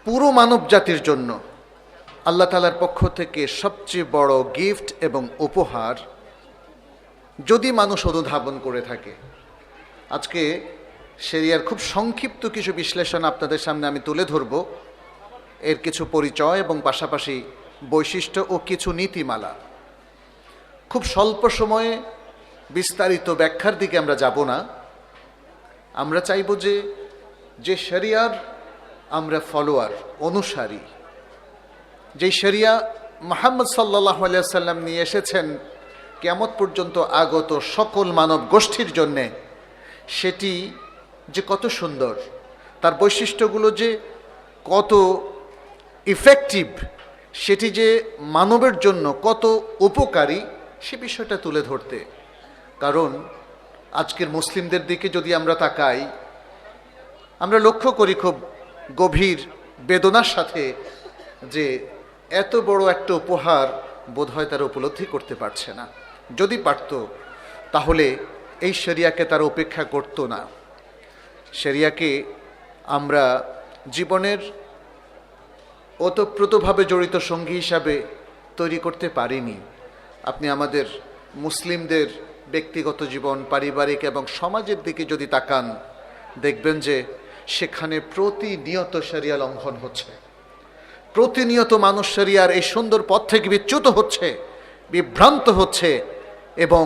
পুরো মানব জাতির জন্য আল্লাহ তাআলার পক্ষ থেকে সবচেয়ে বড় গিফট এবং উপহার, যদি মানুষ অনুধাবন করে থাকে। আজকে শরিয়ার খুব সংক্ষিপ্ত কিছু বিশ্লেষণ আপনাদের সামনে আমি তুলে ধরব, এর কিছু পরিচয় এবং পাশাপাশি বৈশিষ্ট্য ও কিছু নীতিমালা। খুব স্বল্প সময়ে বিস্তারিত ব্যাখ্যার দিকে আমরা যাব না। আমরা চাইব যে শরিয়ার আমরা ফলোয়ার, অনুসারী, যেই শরিয়া মুহাম্মদ সাল্লাল্লাহু আলাইহি ওয়াসাল্লাম নিয়ে এসেছেন কিয়ামত পর্যন্ত আগত সকল মানব গোষ্ঠীর জন্যে, সেটি যে কত সুন্দর, তার বৈশিষ্ট্যগুলো যে কত ইফেক্টিভ, সেটি যে মানবের জন্য কত উপকারী, সে বিষয়টা তুলে ধরতে। কারণ আজকের মুসলিমদের দিকে যদি আমরা তাকাই, আমরা লক্ষ্য করি খুব গভীর বেদনার সাথে যে এত বড় একটা উপহার বোধহয় তারা উপলব্ধি করতে পারছে না। যদি পারত তাহলে এই শরিয়াকে তারা উপেক্ষা করত না। শরিয়াকে আমরা জীবনের ওতপ্রোতভাবে জড়িত সঙ্গী হিসাবে তৈরি করতে পারিনি। আপনি আমাদের মুসলিমদের ব্যক্তিগত জীবন, পারিবারিক এবং সমাজের দিকে যদি তাকান, দেখবেন যে সেখানে প্রতিনিয়ত শরিয়া লঙ্ঘন হচ্ছে। প্রতিনিয়ত মানুষ শরিয়ার এই সুন্দর পথ থেকে বিচ্যুত হচ্ছে, বিভ্রান্ত হচ্ছে, এবং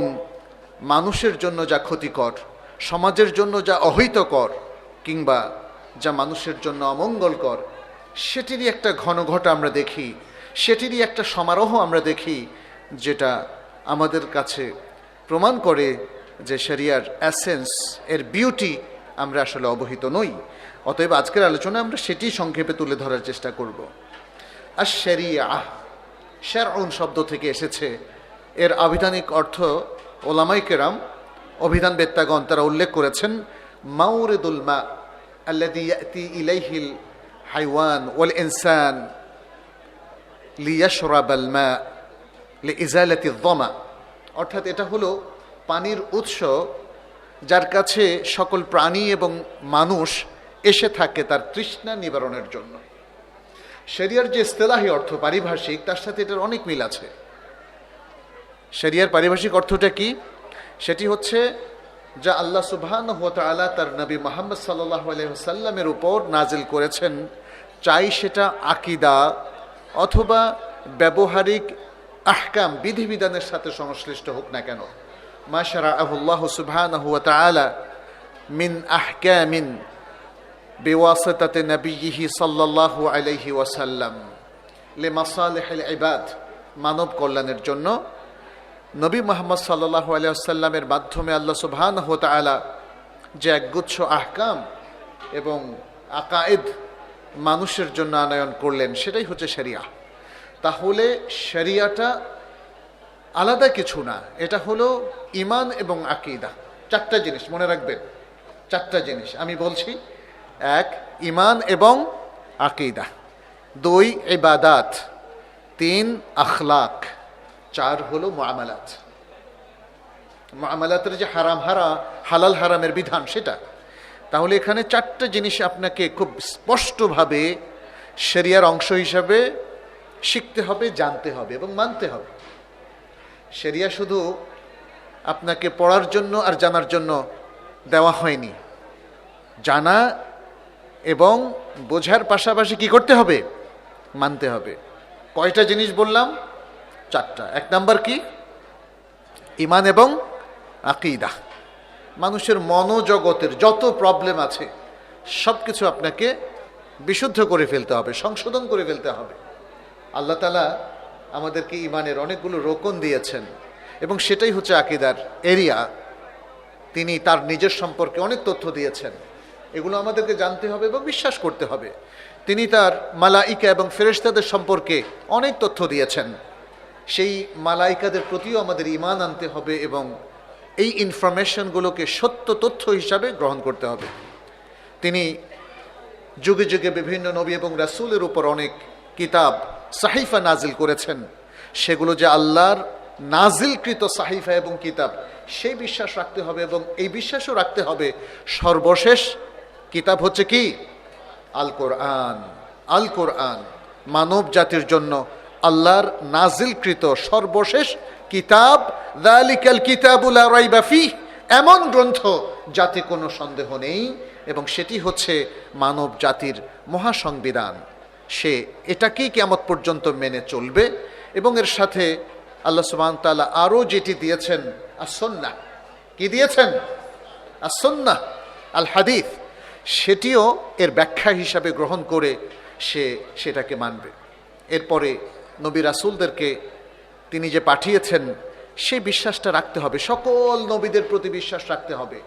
মানুষের জন্য যা ক্ষতিকর, সমাজের জন্য যা অহিতকর, কিংবা যা মানুষের জন্য অমঙ্গলকর, সেটিরই একটা ঘনঘটা আমরা দেখি, সেটিরই একটা সমারোহ আমরা দেখি, যেটা আমাদের কাছে প্রমাণ করে যে শরিয়ার এসেন্স, এর বিউটি আমরা আসলে অবহিত নই। অতএব আজকের আলোচনা আমরা সেটি সংক্ষেপে তুলে ধরার চেষ্টা করব। আর শরিয়াহ, শারউন শব্দ থেকে এসেছে। এর আবিধানিক অর্থ ওলামায়ে কেরাম, অভিধান বেত্তাগণ, তারা উল্লেখ করেছেন মাউরিদুল মা আল্লাযী ইয়াতি ইলাইহিল হাইওয়ান ওয়াল ইনসান লিয়াশরাবাল মা লিইজালাতি যমা। অর্থাৎ এটা হলো পানির উৎস, যার কাছে সকল প্রাণী এবং মানুষ এসে থাকে তার তৃষ্ণা নিবারণের জন্য। শরিয়ার যে ইসতিলাহি অর্থ পারিভাষিক, তার সাথে এটার অনেক মিল আছে। শরিয়ার পারিভাষিক অর্থটা কি? সেটি হচ্ছে যা আল্লাহ সুবহানাহু ওয়া তাআলা তার নবী মুহাম্মদ সাল্লাল্লাহু আলাইহি ওয়াসাল্লামের উপর নাজিল করেছেন, চাই সেটা আকীদা অথবা ব্যবহারিক আহকাম, বিধিবিধানের সাথে সংশ্লিষ্ট হোক না কেন। মা শারাআহুল্লাহু সুবহানাহু ওয়া তাআলা মিন আহকামিন বিওয়াসিতাতি নবিয়িহি সাল্লাল্লাহু আলাইহি ওয়াসাল্লাম লিমাসালিহিল ইবাদ, মানব কল্যাণের জন্য নবী মুহাম্মদ সাল্লাল্লাহু আলাইহি ওয়াসাল্লামের মাধ্যমে আল্লাহ সুবহানাহু ওয়া তাআলা যে একগুচ্ছ আহকাম এবং আকায়েদ মানুষের জন্য আনয়ন করলেন, সেটাই হচ্ছে শরিয়া। তাহলে শরিয়াটা আলাদা কিছু না, এটা হলো ঈমান এবং আকীদা। চারটা জিনিস মনে রাখবেন, চারটা জিনিস আমি বলছি। এক, ঈমান এবং আকীদা। দুই, ইবাদাত। তিন, আখলাক। চার হলো মুআমালাত। মুআমালাতের যে হালাল হারামের বিধান, সেটা। তাহলে এখানে চারটা জিনিস আপনাকে খুব স্পষ্টভাবে শরিয়ার অংশ হিসাবে শিখতে হবে, জানতে হবে এবং মানতে হবে। শরিয়া শুধু আপনাকে পড়ার জন্য আর জানার জন্য দেওয়া হয়নি। জানা এবং বোঝার পাশাপাশি কি করতে হবে? মানতে হবে। কয়টা জিনিস বললাম? চারটা। এক নাম্বার কি? ঈমান এবং আকীদা। মানুষের মনোজগতের যত প্রবলেম আছে সব কিছু আপনাকে বিশুদ্ধ করে ফেলতে হবে, সংশোধন করে ফেলতে হবে। আল্লাহ তাআলা আমাদেরকে ঈমানের অনেকগুলো রোকন দিয়েছেন এবং সেটাই হচ্ছে আকীদার এরিয়া। তিনি তার নিজের সম্পর্কে অনেক তথ্য দিয়েছেন, এগুলো আমাদেরকে জানতে হবে এবং বিশ্বাস করতে হবে। তিনি তার মালাইকা এবং ফেরেশতাদের সম্পর্কে অনেক তথ্য দিয়েছেন, সেই মালাইকাদের প্রতিও আমাদের ঈমান আনতে হবে এবং এই ইনফরমেশনগুলোকে সত্য তথ্য হিসাবে গ্রহণ করতে হবে। তিনি যুগে যুগে বিভিন্ন নবী এবং রাসূলের উপর অনেক কিতাব, সাহিফা নাজিল করেছেন। সেগুলো যে আল্লাহর নাজিলকৃত সাহিফা এবং কিতাব, সেই বিশ্বাস রাখতে হবে এবং এই বিশ্বাসও রাখতে হবে সর্বশেষ কিতাব হচ্ছে কি? আল কোরআন। আল কোরআন মানব জাতির জন্য আল্লাহর নাজিলকৃত সর্বশেষ কিতাব, যালিকাল কিতাবু লা রাইবা ফীহ, এমন গ্রন্থ যাতে কোনো সন্দেহ নেই, এবং সেটি হচ্ছে মানব জাতির মহাসংবিধান। সে এটাকেই কিয়ামত পর্যন্ত মেনে চলবে। এবং এর সাথে আল্লাহ সুবহানাহু ওয়া তাআলা আরও যেটি দিয়েছেন as-সুন্নাহ, কি দিয়েছেন? as-সুন্নাহ আল হাদিস, সেটিও এর ব্যাখ্যা হিসাবে গ্রহণ করে সে সেটাকে মানবে। এরপরে নবী রাসূলদেরকে তিনি যে পাঠিয়েছেন সেই বিশ্বাসটা রাখতে হবে, সকল নবীদের প্রতি বিশ্বাস রাখতে হবে,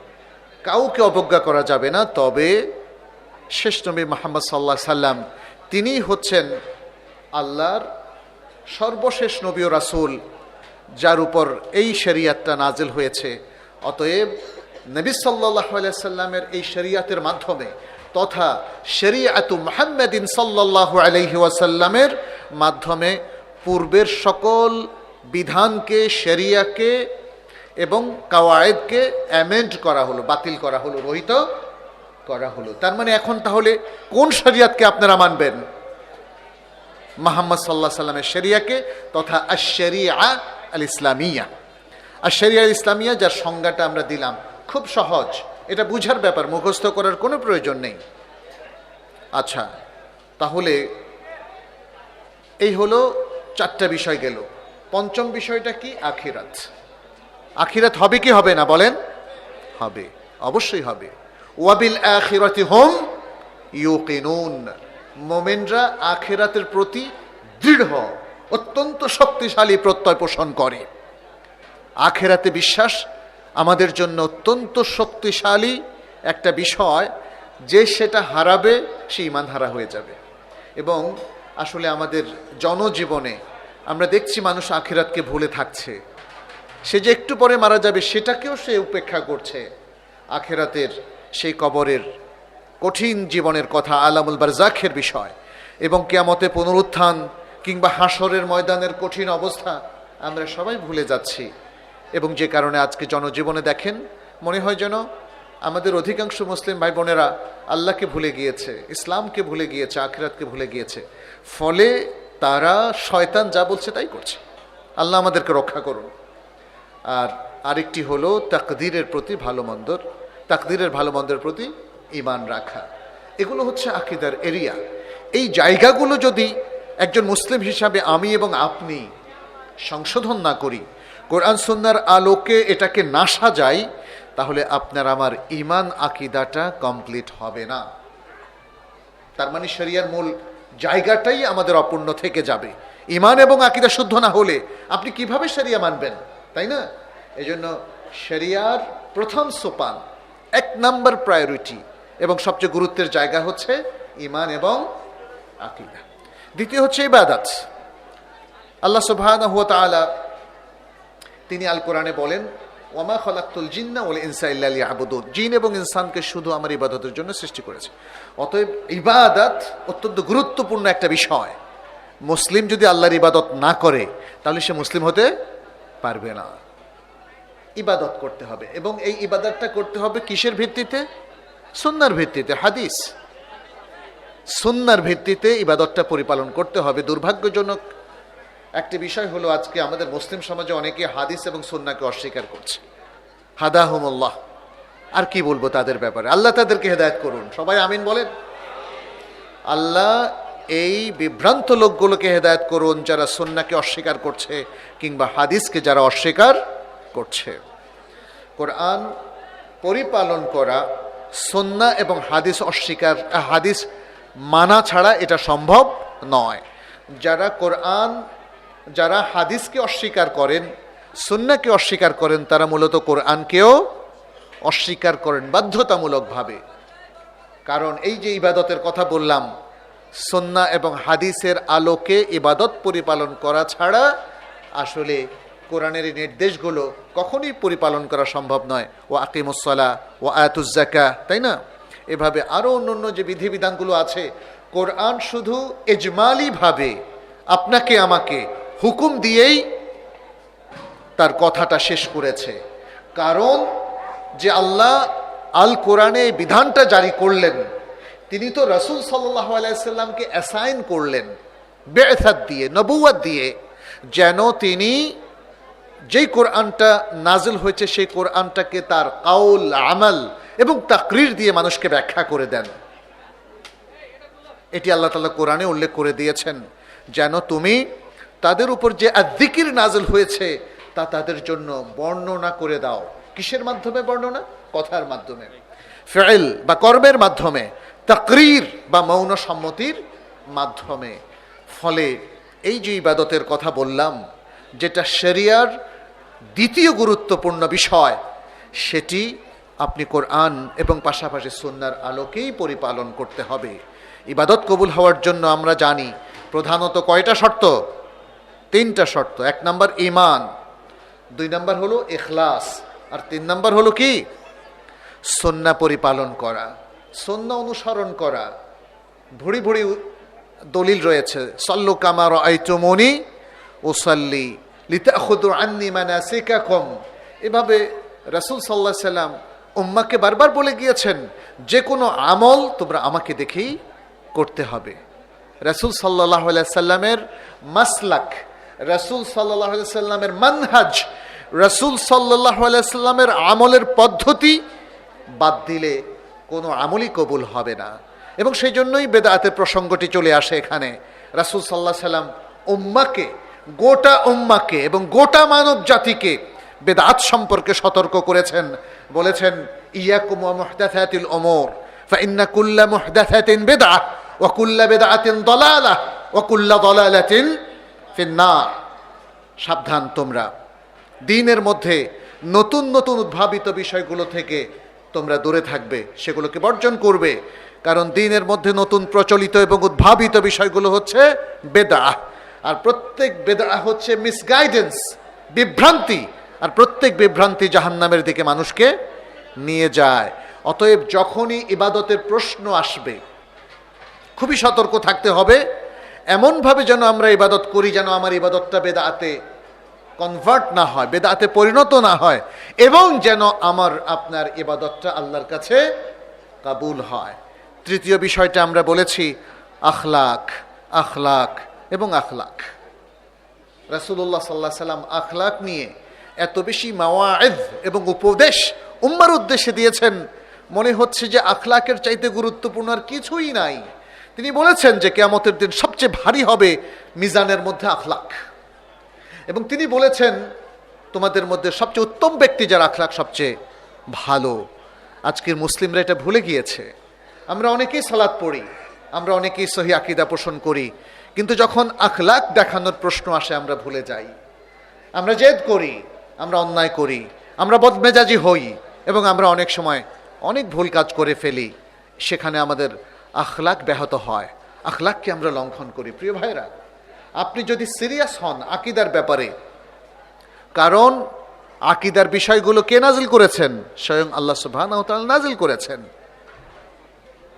কাউকে অবজ্ঞা করা যাবে না। তবে শেষ নবী মুহাম্মদ সাল্লাল্লাহু আলাইহি সাল্লাম তিনি হচ্ছেন আল্লাহর সর্বশেষ নবী ও রাসূল, যার উপর এই শরীয়তটা নাজিল হয়েছে। অতএব নবী সাল্লাল্লাহু আলাইহি সাল্লামের এই শরীয়তের মাধ্যমে তথা শরীয়তু মুহাম্মাদিন সাল্লাল্লাহু আলাইহি ওয়াসাল্লামের মাধ্যমে পূর্বের সকল বিধানকে, শরিয়াকে এবং কাওয়ায়েদকে অ্যামেন্ড করা হলো, বাতিল করা হলো, রহিত করা হলো। তার মানে এখন তাহলে কোন শরিয়াতকে আপনারা মানবেন? মুহাম্মদ সাল্লাল্লাহু আলাইহি সাল্লামের শরিয়াকে, তথা আশ-শরিয়া আল ইসলামিয়া। আশ-শরিয়া আল ইসলামিয়া, যার সংজ্ঞাটা আমরা দিলাম, খুব সহজ, এটা বুঝার ব্যাপার, মুখস্থ করার কোনো প্রয়োজন নেই। আচ্ছা, তাহলে এই হলো 4টা বিষয় গেল। পঞ্চম বিষয়টা কি? আখিরাত। আখিরাত হবে কি হবে না বলেন? হবে, অবশ্যই হবে। ওয়াবিল আখিরাতি হুম ইউকিনুন, মুমিনরা আখিরাতের প্রতি দৃঢ়, অত্যন্ত শক্তিশালী প্রত্যয় পোষণ করে। আখিরাতে বিশ্বাস আমাদের জন্য অত্যন্ত শক্তিশালী একটা বিষয়, যে সেটা হারাবে সে ঈমান হারা হয়ে যাবে। এবং আসলে আমাদের জনজীবনে আমরা দেখছি মানুষ আখিরাতকে ভুলে থাকছে। সে যে একটু পরে মারা যাবে সেটাকেও সে উপেক্ষা করছে। আখিরাতের সেই কবরের কঠিন জীবনের কথা, আলামুল বারজাখের বিষয়, এবং কিয়ামতে পুনরুত্থান কিংবা হাসরের ময়দানের কঠিন অবস্থা আমরা সবাই ভুলে যাচ্ছি। এবং যে কারণে আজকে জনজীবনে দেখেন মনে হয় যেন আমাদের অধিকাংশ মুসলিম ভাই বোনেরা আল্লাহকে ভুলে গিয়েছে, ইসলামকে ভুলে গিয়েছে, আখিরাতকে ভুলে গিয়েছে। ফলে তারা শয়তান যা বলছে তাই করছে। আল্লাহ আমাদেরকে রক্ষা করুন। আর আরেকটি হলো তাকদীরের প্রতি ভালো মন্দর, তাকদীরের ভালো মন্দের প্রতি ঈমান রাখা। এগুলো হচ্ছে আকীদার এরিয়া। এই জায়গাগুলো যদি একজন মুসলিম হিসাবে আমি এবং আপনি সংশোধন না করি, কোরআন সুন্নাহর আলোকে এটাকে না সাজাই, তাহলে আপনার আমার ঈমান আকীদাটা কমপ্লিট হবে না। তার মানে শরিয়ার মূল জায়গাটাই আমাদের অপূর্ণ থেকে যাবে। ঈমান এবং আকীদা শুদ্ধ না হলে আপনি কিভাবে শরিয়া মানবেন, তাই না? এজন্য শরিয়ার প্রথম সোপান, 1 নম্বর প্রায়োরিটি এবং সবচেয়ে গুরুত্বের জায়গা হচ্ছে ঈমান এবং আকীদা। দ্বিতীয় হচ্ছে ইবাদত। আল্লাহ সুবহানাহু ওয়া তাআলা তিনি আল কোরআনে বলেন, ওয়ামা খালাকতুল জিন্না ওয়াল ইনসা ইল্লা লিয়াবুদুন, জিন এবং ইনসানকে শুধু আমার ইবাদতের জন্য সৃষ্টি করেছে। অতএব ইবাদত অত্যন্ত গুরুত্বপূর্ণ একটা বিষয়। মুসলিম যদি আল্লাহর ইবাদত না করে তাহলে সে মুসলিম হতে পারবে না। ইবাদত করতে হবে, এবং এই ইবাদতটা করতে হবে কিসের ভিত্তিতে? সুন্নাহর ভিত্তিতে, হাদিস সুন্নাহর ভিত্তিতে ইবাদতটা পরিপালন করতে হবে। দুর্ভাগ্যজনক একটি বিষয় হলো আজকে আমাদের মুসলিম সমাজে অনেকে হাদিস এবং সুন্নাহকে অস্বীকার করছে। হাদাহুমুল্লাহ, আর কি বলবো তাদের ব্যাপারে। আল্লাহ তাদেরকে হেদায়েত করুন, সবাই আমিন বলেন। আল্লাহ এই বিভ্রান্ত লোকগুলোকে হেদায়েত করুন যারা সুন্নাহকে অস্বীকার করছে কিংবা হাদিসকে যারা অস্বীকার করছে। কোরআন পরিপালন করা, সুন্নাহ এবং হাদিস অস্বীকার, হাদিস মানা ছাড়া এটা সম্ভব নয়। যারা হাদিসকে অস্বীকার করেন, সুন্নাহকে অস্বীকার করেন, তারা মূলত কোরআনকেও অস্বীকার করেন বাধ্যতামূলকভাবে। কারণ এই যে ইবাদতের কথা বললাম, সুন্নাহ এবং হাদিসের আলোকে ইবাদত পরিপালন করা ছাড়া আসলে কোরআনের এই নির্দেশগুলো কখনোই পরিপালন করা সম্ভব নয়। ও আকিমুসসালাহ ও আয়াতুজ যাকাহ, তাই না? এভাবে আরও অন্যান্য যে বিধিবিধানগুলো আছে, কোরআন শুধু ইজমালিভাবে আপনাকে আমাকে হুকুম দিয়েই তার কথাটা শেষ করেছে। কারণ যে আল্লাহ আল কোরআনে বিধানটা জারি করলেন, তিনি তো রাসূল সাল্লাল্লাহু আলাইহি সাল্লামকে অ্যাসাইন করলেন বিআসাত দিয়ে, নবুয়ত দিয়ে, যেন তিনি যেই কোরআনটা নাজিল হয়েছে সেই কোরআনটাকে তার কাউল, আমাল এবং তাকরির দিয়ে মানুষকে ব্যাখ্যা করে দেন। এটি আল্লাহ তাআলা কোরআনে উল্লেখ করে দিয়েছেন, যেন তুমি তাদের উপর যে আযিকির নাজিল হয়েছে তা তাদের জন্য বর্ণনা করে দাও। কিসের মাধ্যমে বর্ণনা? কথার মাধ্যমে, ফিল বা কর্মের মাধ্যমে, তাকরির বা মৌন সম্মতির মাধ্যমে। ফলে এই যে ইবাদতের কথা বললাম, যেটা শরিয়ার দ্বিতীয় গুরুত্বপূর্ণ বিষয়, সেটি আপনি কোরআন এবং পাশাপাশি সুন্নাহর আলোকেই পরিপালন করতে হবে। ইবাদত কবুল হওয়ার জন্য আমরা জানি প্রধানত কয়টা শর্ত? 3টা শর্ত। 1 নম্বর ঈমান, 2 নম্বর হলো ইখলাস, আর 3 নম্বর হলো কি? সুন্নাহ পরিপালন করা, সুন্নাহ অনুসরণ করা। ভুড়ি ভুড়ি দলিল রয়েছে, সাল্লু কামা রাআইতুমুনি উসাল্লি লিতাখুযু আন্নী মানাসিকাকুম। এভাবে রাসূল সাল্লাল্লাহু আলাইহি সাল্লাম উম্মাহকে বারবার বলে গিয়েছেন, যে কোনো আমল তোমরা আমাকে দেখেই করতে হবে। রাসূল সাল্লাল্লাহু আলাইহি সাল্লামের মাসলাক, রাসূল সাল্লাল্লাহু আলাইহি সাল্লামের মানহাজ, রাসূল সাল্লাল্লাহু আলাইহি সাল্লামের আমলের পদ্ধতি বাদ দিলে কোনো আমলই কবুল হবে না। এবং সেই জন্যই বেদাতের প্রসঙ্গটি চলে আসে এখানে। রাসূল সাল্লাল্লাহু আলাইহি সাল্লাম উম্মাহকে, গোটা উম্মাহকে এবং গোটা মানব জাতিকে বেদাত সম্পর্কে সতর্ক করেছেন। বলেছেন, ইয়াকুম ওয়া মুহদাসাতিল উমুর ফাইন্না কুল্লা মুহদাসাতিন বিদআহ ওয়া কুল্লা বিদআতিন দালালাহ ওয়া কুল্লা দালালাতিন ফিন্নার। সাবধান তোমরা, দ্বীনের মধ্যে নতুন নতুন উদ্ভাবিত বিষয়গুলো থেকে তোমরা দূরে থাকবে, সেগুলোকে বর্জন করবে। কারণ দ্বীনের মধ্যে নতুন প্রচলিত এবং উদ্ভাবিত বিষয়গুলো হচ্ছে বেদআহ, আর প্রত্যেক বেদআহ হচ্ছে মিসগাইডেন্স, বিভ্রান্তি, আর প্রত্যেক বিভ্রান্তি জাহান্নামের দিকে মানুষকে নিয়ে যায়। অতএব যখনই ইবাদতের প্রশ্ন আসবে খুবই সতর্ক থাকতে হবে, এমনভাবে যেন আমরা ইবাদত করি যেন আমার ইবাদতটা বেদাতে কনভার্ট না হয়, বেদাতে পরিণত না হয়, এবং যেন আমার আপনার ইবাদতটা আল্লাহর কাছে কাবুল হয়। তৃতীয় বিষয়টা আমরা বলেছি আখলাক, আখলাক এবং আখলাক। রাসূলুল্লাহ সাল্লাল্লাহু আলাইহি সাল্লাম আখলাক নিয়ে এত বেশি মাওয়াইজ এবং উপদেশ উম্মার উদ্দেশ্যে দিয়েছেন, মনে হচ্ছে যে আখলাকের চাইতে গুরুত্বপূর্ণ আর কিছুই নাই। তিনি বলেছেন যে কিয়ামতের দিন সবচেয়ে ভারী হবে মিজানের মধ্যে আখলাক, এবং তিনি বলেছেন তোমাদের মধ্যে সবচেয়ে উত্তম ব্যক্তি যার আখলাক সবচেয়ে ভালো। আজকের মুসলিমরা এটা ভুলে গিয়েছে। আমরা অনেকেই সালাত পড়ি, আমরা অনেকেই সহি আকীদা পোষণ করি, কিন্তু যখন আখলাক দেখানোর প্রশ্ন আসে আমরা ভুলে যাই। আমরা জেদ করি, আমরা অন্যায় করি, আমরা বদমেজাজি হই, এবং আমরা অনেক সময় অনেক ভুল কাজ করে ফেলি। সেখানে আমাদের আখলাক ব্যাহত হয়, আখলাককে আমরা লঙ্ঘন করি। প্রিয় ভাইরা, আপনি যদি সিরিয়াস হন আকীদার ব্যাপারে, কারণ আকীদার বিষয়গুলো কে নাজিল করেছেন? স্বয়ং আল্লাহ সুবহানাহু ওয়া তাআলা নাজিল করেছেন।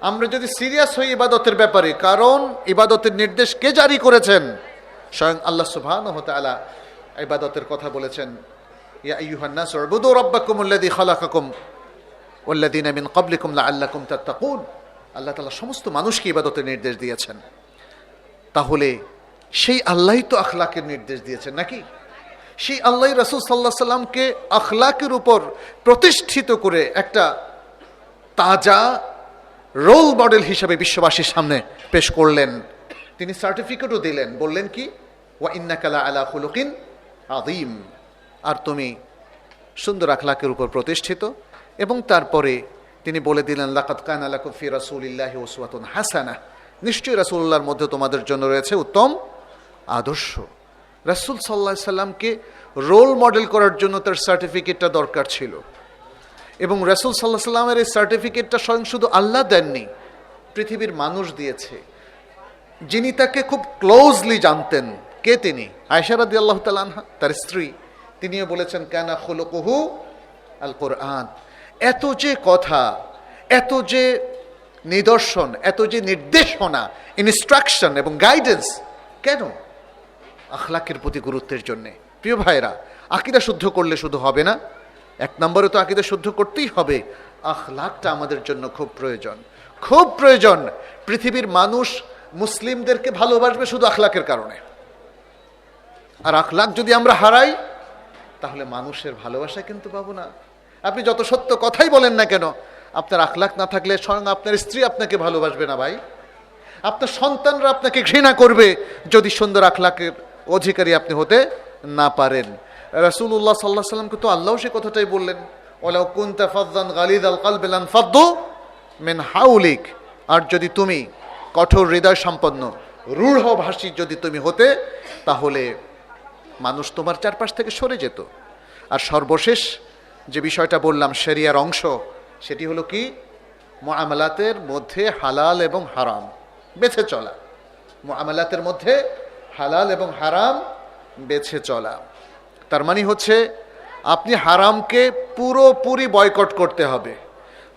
আমরা যদি সিরিয়াস হই ইবাদতের ব্যাপারে, কারণ ইবাদতের নির্দেশ কে জারি করেছেন? স্বয়ং আল্লাহ সুবহানাহু ওয়া তাআলা ইবাদতের কথা বলেছেন, ইয়া আইয়ুহান নাসু উবুদু রাব্বাকুমুল্লাযী খালাকাকুম ওয়াল্লাযীনা মিন ক্বাবলিকুম লাআল্লাকুম তাত্তাকুন। আল্লাহ তাআলা সমস্ত মানুষকে ইবাদতের নির্দেশ দিয়েছেন। তাহলে সেই আল্লাহই তো আখলাকের নির্দেশ দিয়েছেন নাকি? সেই আল্লাহই রাসূল সাল্লাল্লাহু আলাইহি সাল্লামকে আখলাকের উপর প্রতিষ্ঠিত করে একটা তাজা রোল মডেল হিসেবে বিশ্ববাসীর সামনে পেশ করলেন। তিনি সার্টিফিকেটও দিলেন, বললেন কি, ওয়া ইন্নাকা লাআলা খুলুকিন আযীম, আর তুমি সুন্দর আখলাকের উপর প্রতিষ্ঠিত। এবং তারপরে তিনি বলে দিলেন, লাকাদ কানা লাকুম ফি রাসূলিল্লাহি উসওয়াতুন হাসানাহ, নিশ্চয়ই রাসূলুল্লাহর মধ্যে তোমাদের জন্য রয়েছে উত্তম আদর্শ। রাসূল সাল্লাল্লাহু আলাইহি সাল্লামকে রোল মডেল করার জন্য তার সার্টিফিকেটটা দরকার ছিল, এবং রাসূল সাল্লাল্লাহু আলাইহি সাল্লামের এই সার্টিফিকেটটা স্বয়ং শুধু আল্লাহ দেননি, পৃথিবীর মানুষ দিয়েছে, যিনি তাকে খুব ক্লোজলি জানতেন। কে তিনি? আয়েশা রাদিয়াল্লাহু তাআলা আনহা, তার স্ত্রী। তিনিও বলেছেন, কানা খুলুকুহু আল কোরআন। এত যে কথা, এত যে নিদর্শন, এত যে নির্দেশনা, ইনস্ট্রাকশন এবং গাইডেন্স, কেন? আখলাকের প্রতি গুরুত্বের জন্যে। প্রিয় ভাইরা, আকীদা শুদ্ধ করলে শুধু হবে না, 1 নম্বরে তো আকীদা শুদ্ধ করতেই হবে, আখলাকটা আমাদের জন্য খুব প্রয়োজন। খুব প্রয়োজন। পৃথিবীর মানুষ মুসলিমদেরকে ভালোবাসবে শুধু আখলাকের কারণে, আর আখলাক যদি আমরা হারাই তাহলে মানুষের ভালোবাসা কিন্তু পাবো না। আপনি যত সত্য কথাই বলেন না কেন, আপনার আখলাক না থাকলে স্বয়ং আপনার স্ত্রী আপনাকে ভালোবাসবে না ভাই। আপনার সন্তানরা আপনাকে ঘৃণা করবে যদি সুন্দর আখলাকের অধিকারী আপনি হতে না পারেন। রাসূলুল্লাহ সাল্লাল্লাহু আলাইহি ওয়াসাল্লামকে তো আল্লাহ সে কথাটাই বললেন, ওয়ালাউ কুনতা ফাযযান গালিযাল কলবি লানফাদ্দু মিন হাউলিক। আর যদি তুমি কঠোর হৃদয় সম্পন্ন, রূঢ়ভাষী যদি তুমি হতে, তাহলে মানুষ তোমার চারপাশ থেকে সরে যেত। আর সর্বশেষ যে বিষয়টা বললাম শরিয়ার অংশ, সেটি হলো কি, মুআমালাতের মধ্যে হালাল এবং হারাম বেছে চলা। মুআমালাতের মধ্যে হালাল এবং হারাম বেছে চলা, তার মানে হচ্ছে আপনি হারামকে পুরোপুরি বয়কট করতে হবে,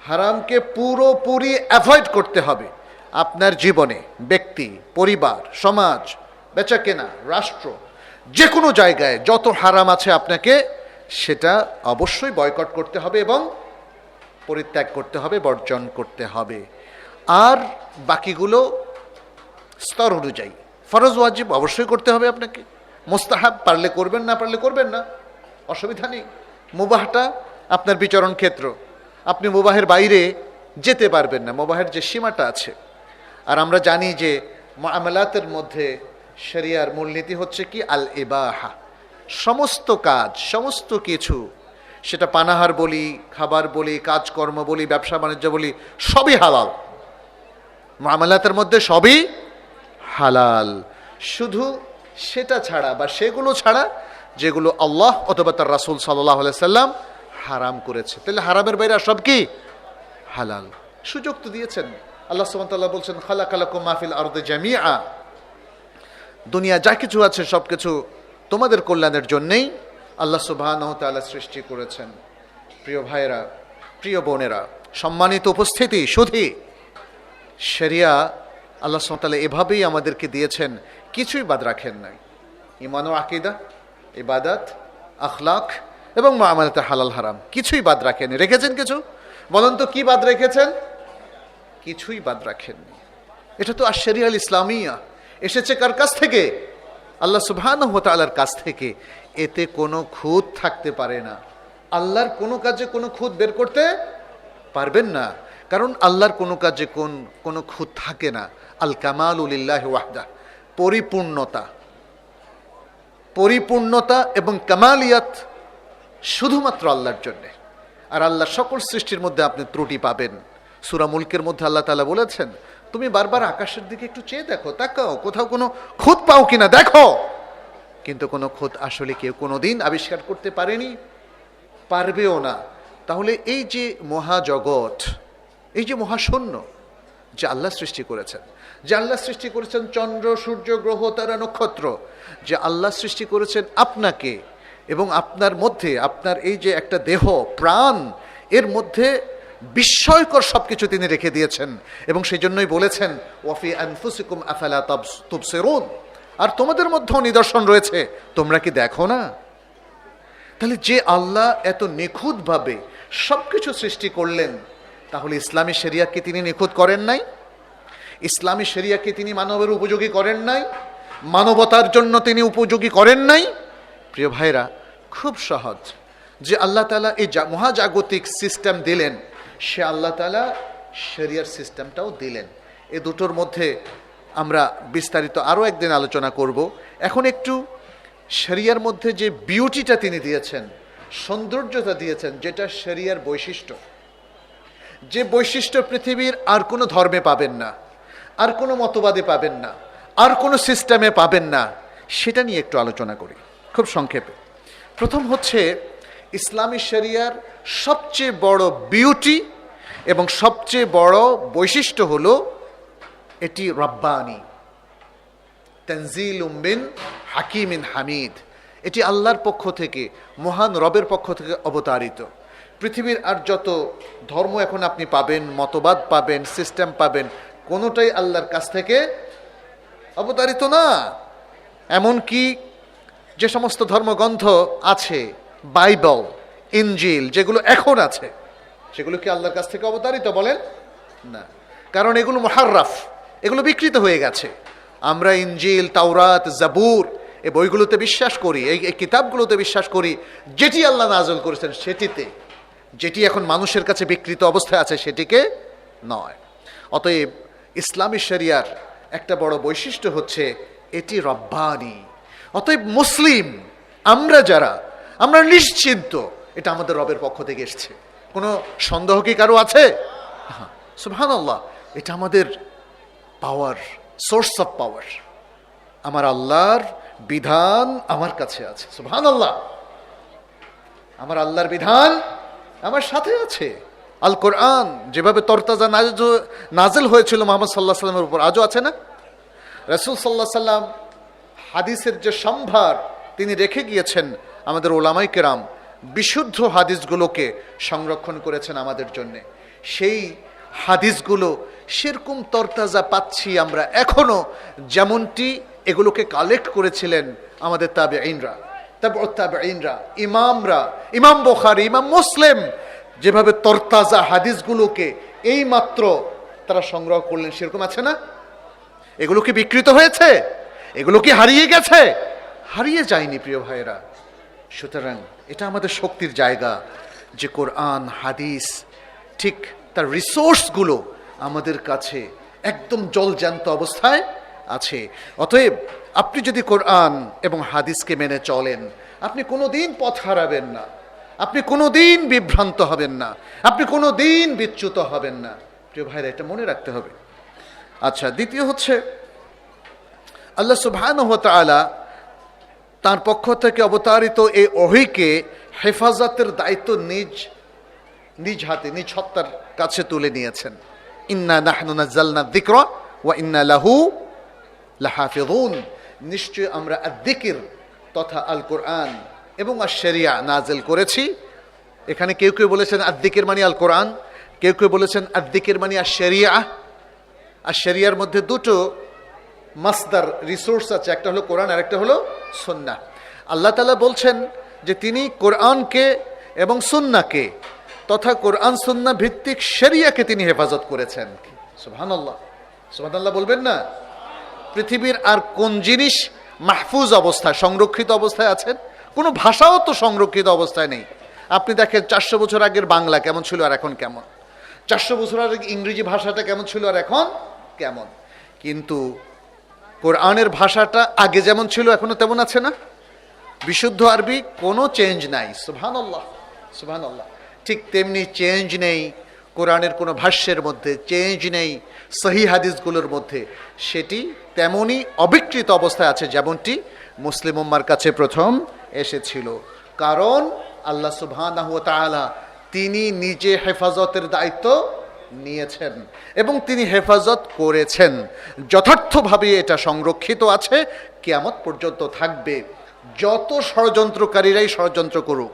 হারামকে পুরোপুরি অ্যাভয়েড করতে হবে। আপনার জীবনে ব্যক্তি, পরিবার, সমাজ, বেচাকেনা, রাষ্ট্র, যে কোনো জায়গায় যত হারাম আছে আপনাকে সেটা অবশ্যই বয়কট করতে হবে এবং পরিত্যাগ করতে হবে, বর্জন করতে হবে। আর বাকিগুলো স্তর অনুযায়ী ফরজ ওয়াজিব অবশ্যই করতে হবে আপনাকে, মুস্তাহাব পারলে করবেন, না পারলে করবেন না, অসুবিধা নেই। মুবাহটা আপনার বিচরণ ক্ষেত্র, আপনি মুবাহের বাইরে যেতে পারবেন না, মুবাহের যে সীমাটা আছে। আর আমরা জানি যে মুআমালাতের মধ্যে শরিয়ার মূলনীতি হচ্ছে কি, আল ইবাহা। সমস্ত কাজ, সমস্ত কিছু, সেটা পানাহার বলি, খাবার বলি, কাজকর্ম বলি, ব্যবসা বাণিজ্য বলি, সবই হালাল। মুআমালাতের মধ্যে সবই হালাল, শুধু সেটা ছাড়া বা সেগুলো ছাড়া যেগুলো আল্লাহ অথবা তার রাসূল সাল্লাল্লাহু আলাইহি সাল্লাম হারাম করেছে। তাহলে হারামের বাইরে সব কি হালাল। সুযোগ তো দিয়েছেন আল্লাহ সুবহানাহু ওয়া তাআলা, বলছেন খালাকালাকুম মা ফিল আরদি জামিআ, দুনিয়া যা কিছু আছে সব কিছু তোমাদের কল্যাণের জন্যেই আল্লাহ সুবহানাহু ওয়া তাআলা সৃষ্টি করেছেন। প্রিয় ভাইয়েরা, প্রিয় বোনেরা, সম্মানিত উপস্থিতি, শুধু শরিয়া আল্লাহ সুবহানাহু ওয়া তাআলা এভাবেই আমাদেরকে দিয়েছেন, কিছুই বাদ রাখেন নাই। ঈমান ও আকীদা, ইবাদত, আখলাক এবং মুআমালাতে হালাল হারাম কিছুই বাদ রাখেন। রেখেছেন কিছু? বলেন তো কি বাদ রেখেছেন? কিছুই বাদ রাখেননি। এটা তো আশ-শরিয়াহ ইসলামিয়া এসেছে কার কাছ থেকে? আল্লাহ সুবহানাহু ওয়া তাআলার কাছ থেকে। এতে কোনো খুঁত থাকতে পারে না। আল্লাহর কোনো কাজে কোনো খুঁত বের করতে পারবেন না, কারণ আল্লাহর কোনো কাজে কোনো খুঁত থাকে না। আল কামালু লিল্লাহি ওয়াহদা, পরিপূর্ণতা, পরিপূর্ণতা এবং কামালিয়াত শুধুমাত্র আল্লাহর জন্যে। আর আল্লাহ সকল সৃষ্টির মধ্যে আপনি ত্রুটি পাবেন। সূরা মুলকের মধ্যে আল্লাহ তাআলা বলেছেন, তুমি বারবার আকাশের দিকে একটু চেয়ে দেখো, তাকাও, কোথাও কোনো খুঁত পাও কিনা দেখো। কিন্তু কোনো খুঁত আসলে কেউ কোনোদিন আবিষ্কার করতে পারেনি, পারবেও না। তাহলে এই যে মহাজগৎ, এই যে মহাশূন্য যে আল্লাহ সৃষ্টি করেছেন, যে আল্লাহ সৃষ্টি করেছেন চন্দ্র, সূর্য, গ্রহ, তারা, নক্ষত্র, যে আল্লাহ সৃষ্টি করেছেন আপনাকে এবং আপনার মধ্যে, আপনার এই যে একটা দেহ, প্রাণ, এর মধ্যে বিস্ময়কর সবকিছু তিনি রেখে দিয়েছেন। এবং সেই জন্যই বলেছেন, ওয়াফি আনফুসিকুম আফালা তুবসিরুন, আর তোমাদের মধ্যেও নিদর্শন রয়েছে, তোমরা কি দেখো না? তাহলে যে আল্লাহ এত নিখুঁতভাবে সবকিছু সৃষ্টি করলেন, তাহলে ইসলামী শরিয়াকে তিনি নিখুঁত করেন নাই? ইসলামী শরিয়াকে তিনি মানবের উপযোগী করেন নাই? মানবতার জন্য তিনি উপযোগী করেন নাই? প্রিয় ভাইরা, খুব সহজ। যে আল্লাহ তাআলা এই মহাজাগতিক সিস্টেম দিলেন, সে আল্লাহ তাআলা শরিয়ার সিস্টেমটাও দিলেন। এ দুটোর মধ্যে আমরা বিস্তারিত আরও একদিন আলোচনা করব। এখন একটু শরিয়ার মধ্যে যে বিউটিটা তিনি দিয়েছেন, সৌন্দর্যতা দিয়েছেন, যেটা শরিয়ার বৈশিষ্ট্য, যে বৈশিষ্ট্য পৃথিবীর আর কোনো ধর্মে পাবেন না, আর কোনো মতবাদে পাবেন না, আর কোনো সিস্টেমে পাবেন না, সেটা নিয়ে একটু আলোচনা করি খুব সংক্ষেপে। প্রথম হচ্ছে ইসলামী শরিয়ার সবচেয়ে বড় বিউটি এবং সবচেয়ে বড় বৈশিষ্ট্য হলো এটি রব্বানি, তানজিলুম মিন হাকিমিন হামিদ। এটি আল্লাহর পক্ষ থেকে, মহান রবের পক্ষ থেকে অবতারিত। পৃথিবীর আর যত ধর্ম এখন আপনি পাবেন, মতবাদ পাবেন, সিস্টেম পাবেন, কোনোটাই আল্লাহর কাছ থেকে অবতারিত না। এমনকি যে সমস্ত ধর্মগ্রন্থ আছে, বাইবেল, ইনজিল, যেগুলো এখন আছে, সেগুলো কি আল্লাহর কাছ থেকে অবতারিত? বলেন না। কারণ এগুলো মুহাররাফ, এগুলো বিকৃত হয়ে গেছে। আমরা ইনজিল, তাওরাত, জাবুর এই বইগুলোতে বিশ্বাস করি, এই কিতাবগুলোতে বিশ্বাস করি যেটি আল্লাহ নাযিল করেছেন সেটিতে, যেটি এখন মানুষের কাছে বিকৃত অবস্থায় আছে সেটিকে নয়। অতএব ইসলামী শরিয়ার একটা বড় বৈশিষ্ট্য হচ্ছে এটি রব্বানি। অতএব মুসলিম আমরা যারা, আমরা নিশ্চিন্ত এটা আমাদের রবের পক্ষ থেকে এসছে। কোনো সন্দেহ কি কারো আছে? সুবহানাল্লাহ, এটা আমাদের পাওয়ার, সোর্স অফ পাওয়ার। আমার আল্লাহর বিধান আমার কাছে আছে, সুবহানাল্লাহ, আমার আল্লাহর বিধান আমার সাথে আছে। আল কোরআন যেভাবে তরতাজা নাজিল হয়েছিল মুহাম্মদ সাল্লাল্লাহু আলাইহি সাল্লামের উপর, আজও আছে না? রাসূল সাল্লাল্লাহু আলাইহি সাল্লাম হাদিসের যে সম্ভার তিনি রেখে গিয়েছেন, আমাদের ওলামায়ে কেরাম বিশুদ্ধ হাদিসগুলোকে সংরক্ষণ করেছেন আমাদের জন্যে। সেই হাদিসগুলো সেরকম তরতাজা পাচ্ছি আমরা এখনো, যেমনটি এগুলোকে কালেক্ট করেছিলেন আমাদের তাবেঈনরা, তারপর তাবেঈনরা, ইমামরা, ইমাম বুখারী, ইমাম মুসলিম যেভাবে তরতাজা হাদিসগুলোকে এই মাত্র তারা সংগ্রহ করলেন, সেরকম আছে না? এগুলো কি বিকৃত হয়েছে? এগুলো কি হারিয়ে গেছে? হারিয়ে যায়নি প্রিয় ভাইয়েরা। সুতরাং এটা আমাদের শক্তির জায়গা যে কোরআন হাদিস ঠিক তার রিসোর্সগুলো আমাদের কাছে একদম জলজ্যান্ত অবস্থায় আছে। অতএব আপনি যদি কোরআন এবং হাদিসকে মেনে চলেন, আপনি কোনোদিন পথ হারাবেন না, আপনি কোনোদিন বিভ্রান্ত হবেন না, আপনি কোনোদিন বিচ্যুত হবেন না। প্রিয় ভাইরা, এটা মনে রাখতে হবে। আচ্ছা, দ্বিতীয় হচ্ছে আল্লাহ সুবহানাহু ওয়া তাআলা তার পক্ষ থেকে অবতারিত এই ওহীকে হেফাজতের দায়িত্ব নিজ হাতে, নিজ সত্তার কাছে তুলে নিয়েছেন। ইন্না নাহনু নাযালনা যিকরা ওয়া ইন্না লাহু লাহাফিযুন। নিশ্চয় আমরা আয-যিকর তথা আল কোরআন এবং আশ-শরিয়া নাজিল করেছি। এখানে কেউ কেউ বলেছেন আয-যিকর মানে আল কোরআন, কেউ কেউ বলেছেন আয-যিকর মানে আশ-শরিয়া। আর শরিয়ার মধ্যে দুটো মাসদার রিসোর্স আছে, একটা হলো কোরআন আর একটা হলো সুন্নাহ। আল্লাহ তাআলা বলছেন যে তিনি কোরআনকে এবং সুন্নাহকে তথা কোরআন সুন্নাহ ভিত্তিক শরিয়াকে তিনি হেফাজত করেছেন। সুবহানাল্লাহ, সুবহানাল্লাহ বলবেন না? পৃথিবীর আর কোন জিনিস মাহফুজ অবস্থায়, সংরক্ষিত অবস্থায় আছেন? কোনো ভাষাও তো সংরক্ষিত অবস্থায় নেই। আপনি দেখেন 400 বছর আগের বাংলা কেমন ছিল আর এখন কেমন, 400 বছর আগে ইংরেজি ভাষাটা কেমন ছিল আর এখন কেমন। কিন্তু কোরআনের ভাষাটা আগে যেমন ছিল এখনো তেমন আছে না? বিশুদ্ধ আরবি কোনো চেঞ্জ নাই। সুবহানাল্লাহ, সুবহানাল্লাহ। ঠিক তেমনি চেঞ্জ নেই কোরআনের কোনো ভাষ্যের মধ্যে, চেঞ্জ নেই সহিহ হাদিসগুলোর মধ্যে। সেটি তেমনই অবিকৃত অবস্থায় আছে যেমনটি মুসলিম উম্মার কাছে প্রথম এসেছিল। কারণ আল্লাহ সুবহানাহু ওয়া তাআলা তিনি নিজে হেফাজতের দায়িত্ব নিয়েছেন এবং তিনি হেফাজত করেছেন। যথার্থভাবে এটা সংরক্ষিত আছে, কিয়ামত পর্যন্ত থাকবে। যত ষড়যন্ত্রকারীরাই ষড়যন্ত্র করুক,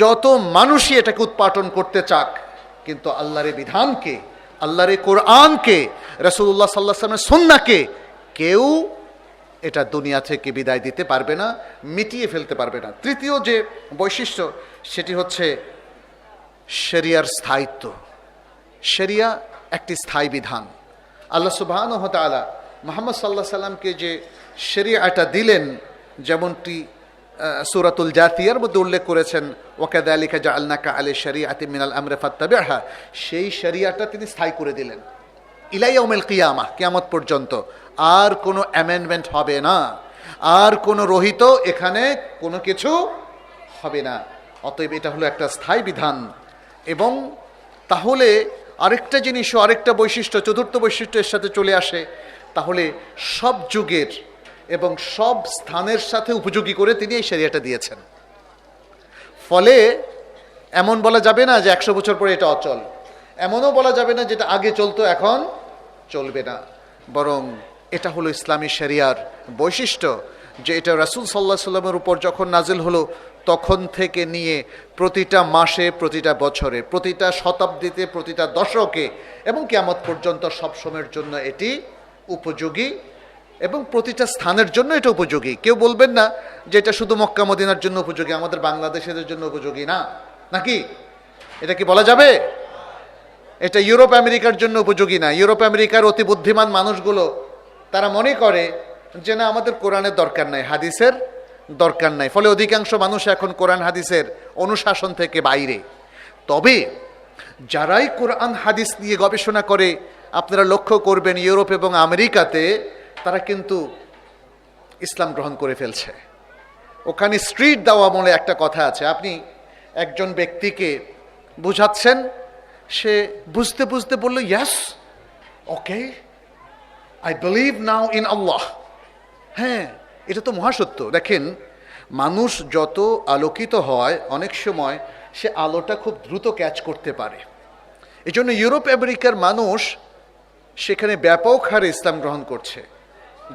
যত মানুষই এটাকে উৎপাটন করতে চাক, কিন্তু আল্লাহর বিধানকে, আল্লাহর কোরআনকে, রাসূলুল্লাহ সাল্লাল্লাহু আলাইহি ওয়াসাল্লামের সুন্নাহকে কেউ এটা দুনিয়া থেকে বিদায় দিতে পারবে না, মিটিয়ে ফেলতে পারবে না। তৃতীয় যে বৈশিষ্ট্য সেটি হচ্ছে শরিয়ার স্থায়িত্ব। শরিয়া একটি স্থায়ী বিধান। আল্লাহ সুবহানাহু ওয়া তাআলা মুহাম্মদ সাল্লাল্লাহু আলাইহি সাল্লামকে যে শরিয়াটা দিলেন, যেমনটি সূরাতুল জাথিয়ার মধ্যে উল্লেখ করেছেন, ওয়াকাযালিকা জাআলনাকা আলা শরিআতিন মিনাল আমরি ফাত্তাবি'হা, সেই শরিয়াটা তিনি স্থায়ী করে দিলেন ইলা ইয়াউমিল কিয়ামাহ, কিয়ামত পর্যন্ত। আর কোনো অ্যামেন্ডমেন্ট হবে না, আর কোনো রহিত এখানে কোনো কিছু হবে না। অতএব এটা হলো একটা স্থায়ী বিধান। এবং তাহলে আরেকটা জিনিসও, আরেকটা বৈশিষ্ট্য, চতুর্থ বৈশিষ্ট্য এর সাথে চলে আসে। তাহলে সব যুগের এবং সব স্থানের সাথে উপযোগী করে তিনি এই শরিয়াটা দিয়েছেন। ফলে এমন বলা যাবে না যে 100 বছর পরে এটা অচল, এমনও বলা যাবে না যেটা আগে চলতো এখন চলবে না। বরং এটা হলো ইসলামী শরিয়ার বৈশিষ্ট্য যে এটা রাসূল সাল্লাল্লাহু আলাইহি সাল্লামের উপর যখন নাজিল হলো তখন থেকে নিয়ে প্রতিটা মাসে, প্রতিটা বছরে, প্রতিটা শতাব্দীতে, প্রতিটা দশকে এবং কিয়ামত পর্যন্ত সব সময়ের জন্য এটি উপযোগী এবং প্রতিটা স্থানের জন্য এটা উপযোগী। কেউ বলবেন না যে এটা শুধু মক্কা মদিনার জন্য উপযোগী, আমাদের বাংলাদেশের জন্য উপযোগী না, নাকি? এটা কি বলা যাবে? এটা ইউরোপ আমেরিকার জন্য উপযোগী না। ইউরোপ আমেরিকার অতি বুদ্ধিমান মানুষগুলো তারা মনে করে যে না, আমাদের কোরআনের দরকার নাই, হাদিসের দরকার নাই। ফলে অধিকাংশ মানুষ এখন কোরআন হাদিসের অনুশাসন থেকে বাইরে। তবে যারাই কোরআন হাদিস নিয়ে গবেষণা করে, আপনারা লক্ষ্য করবেন ইউরোপ এবং আমেরিকাতে তারা কিন্তু ইসলাম গ্রহণ করে ফেলছে। ওখানে স্ট্রিট দাওয়া বলে একটা কথা আছে। আপনি একজন ব্যক্তিকে বুঝাচ্ছেন, সে বুঝতে বুঝতে বলল, ইয়াস, ওকে, আই বিলিভ নাও ইন আল্লাহ। হ্যাঁ, এটা তো মহাসত্য। দেখেন, মানুষ যত আলোকিত হয় অনেক সময় সে আলোটা খুব দ্রুত ক্যাচ করতে পারে। এই জন্য ইউরোপ আমেরিকার মানুষ সেখানে ব্যাপক হারে ইসলাম গ্রহণ করছে,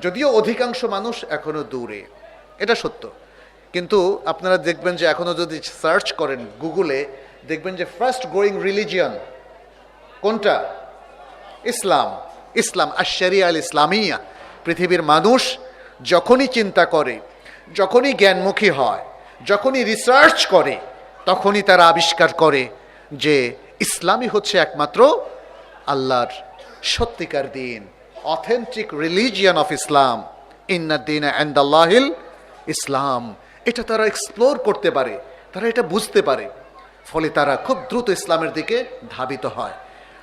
যদিও অধিকাংশ মানুষ এখনো দূরে, এটা সত্য। কিন্তু আপনারা দেখবেন যে এখনো যদি সার্চ করেন গুগলে, দেখবেন যে ফার্স্ট গ্রোয়িং রিলিজিয়ন কোনটা? ইসলাম। ইসলাম আশ-শরিয়া আল ইসলামিয়া। পৃথিবীর মানুষ যখনই চিন্তা করে, যখনই জ্ঞানমুখী হয়, যখনই রিসার্চ করে, তখনই তারা আবিষ্কার করে যে ইসলামই হচ্ছে একমাত্র আল্লাহর সত্যিকার দিন, অথেন্টিক রিলিজিয়ন অফ ইসলাম। ইন্নাদ দীনা ইনদাল্লাহিল ইসলাম। এটা তারা এক্সপ্লোর করতে পারে, তারা এটা বুঝতে পারে, ফলে তারা খুব দ্রুত ইসলামের দিকে ধাবিত হয়।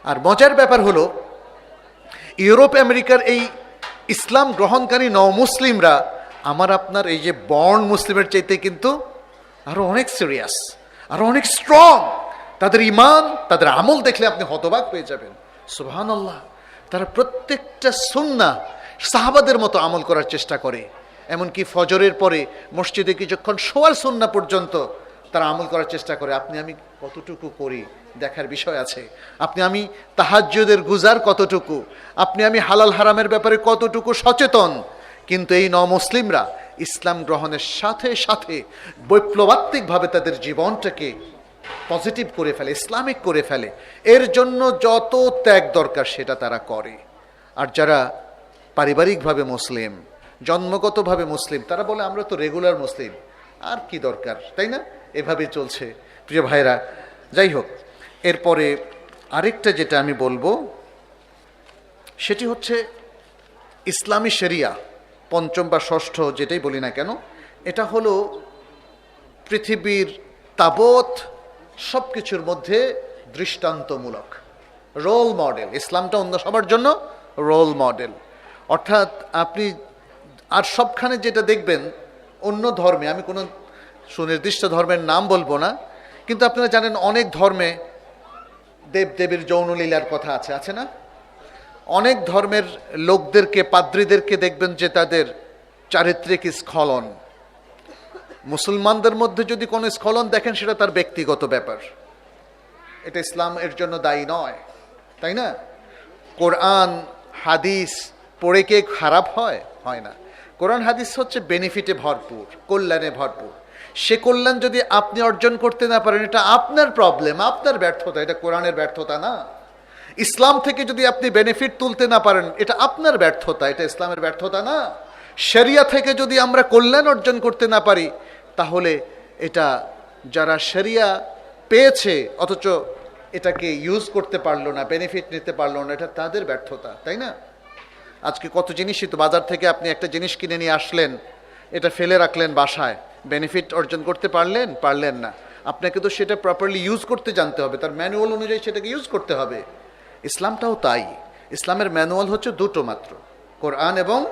আর মজার ব্যাপার হলো, ইউরোপ আমেরিকার এই ইসলাম গ্রহণকারী নও-মুসলিমরা আমার আপনার এই যে বর্ণ মুসলিমের চাইতে কিন্তু আরো অনেক সিরিয়াস, আরো অনেক স্ট্রং। তাদের ঈমান, তাদের আমল দেখলে আপনি হতবাক হয়ে যাবেন। সুবহানাল্লাহ। তারা প্রত্যেকটা সুন্নাহ সাহাবাদের মতো আমল করার চেষ্টা করে। এমনকি ফজরের পরে মসজিদে কিছুক্ষণ শোয়ার সুন্নাহ পর্যন্ত তারা আমল করার চেষ্টা করে। আপনি আমি কতটুকু করি দেখার বিষয় আছে। আপনি আমি তাহাজ্জুদের গুজার কতটুকু, আপনি আমি হালাল হারামের ব্যাপারে কতটুকু সচেতন। কিন্তু এই নও-মুসলিমরা ইসলাম গ্রহণের সাথে সাথে বৈপ্লবাত্মিকভাবে তাদের জীবনটাকে পজিটিভ করে ফেলে, ইসলামিক করে ফেলে। এর জন্য যত ত্যাগ দরকার সেটা তারা করে। আর যারা পারিবারিকভাবে মুসলিম, জন্মগতভাবে মুসলিম, তারা বলে আমরা তো রেগুলার মুসলিম, আর কি দরকার, তাই না? এভাবে চলছে। প্রিয় ভাইরা, যাই হোক, এরপরে আরেকটা যেটা আমি বলবো সেটি হচ্ছে ইসলামী শরিয়া, পঞ্চম বা ষষ্ঠ যেটাই বলি না কেন, এটা হলো পৃথিবীর তাবৎ সব কিছুর মধ্যে দৃষ্টান্তমূলক, রোল মডেল। ইসলামটা অন্য সবার জন্য রোল মডেল। অর্থাৎ আপনি আর সবখানে যেটা দেখবেন অন্য ধর্মে, আমি কোনো সুনির্দিষ্ট ধর্মের নাম বলবো না, কিন্তু আপনারা জানেন অনেক ধর্মে দেবদেবীর যৌনলীলার কথা আছে, আছে না? অনেক ধর্মের লোকদেরকে, পাদ্রীদেরকে দেখবেন যে তাদের চারিত্রিক স্খলন। মুসলমানদের মধ্যে যদি কোনো স্খলন দেখেন সেটা তার ব্যক্তিগত ব্যাপার, এটা ইসলাম এর জন্য দায়ী নয়, তাই না? কোরআন হাদিস পড়ে কে খারাপ হয়? হয় না। কোরআন হাদিস হচ্ছে বেনিফিটে ভরপুর, কল্যাণে ভরপুর। সে কল্যাণ যদি আপনি অর্জন করতে না পারেন, এটা আপনার প্রবলেম, আপনার ব্যর্থতা, এটা কোরআনের ব্যর্থতা না। ইসলাম থেকে যদি আপনি বেনিফিট তুলতে না পারেন, এটা আপনার ব্যর্থতা, এটা ইসলামের ব্যর্থতা না। শরিয়া থেকে যদি আমরা কল্যাণ অর্জন করতে না পারি, তাহলে এটা যারা শরিয়া পেয়েছে অথচ এটাকে ইউজ করতে পারলো না, বেনিফিট নিতে পারলো না, এটা তাদের ব্যর্থতা, তাই না? আজকে কত জিনিসই তো বাজার থেকে আপনি একটা জিনিস কিনে নিয়ে আসলেন, এটা ফেলে রাখলেন বাসায়, বেনিফিট অর্জন করতে পারলেন? পারলেন না। আপনাকে তো সেটা প্রপারলি ইউজ করতে জানতে হবে, তার ম্যানুয়াল অনুযায়ী সেটাকে ইউজ করতে হবে। ইসলামটাও তাই। ইসলামের ম্যানুয়াল হচ্ছে দুটো মাত্র, কোরআন এবং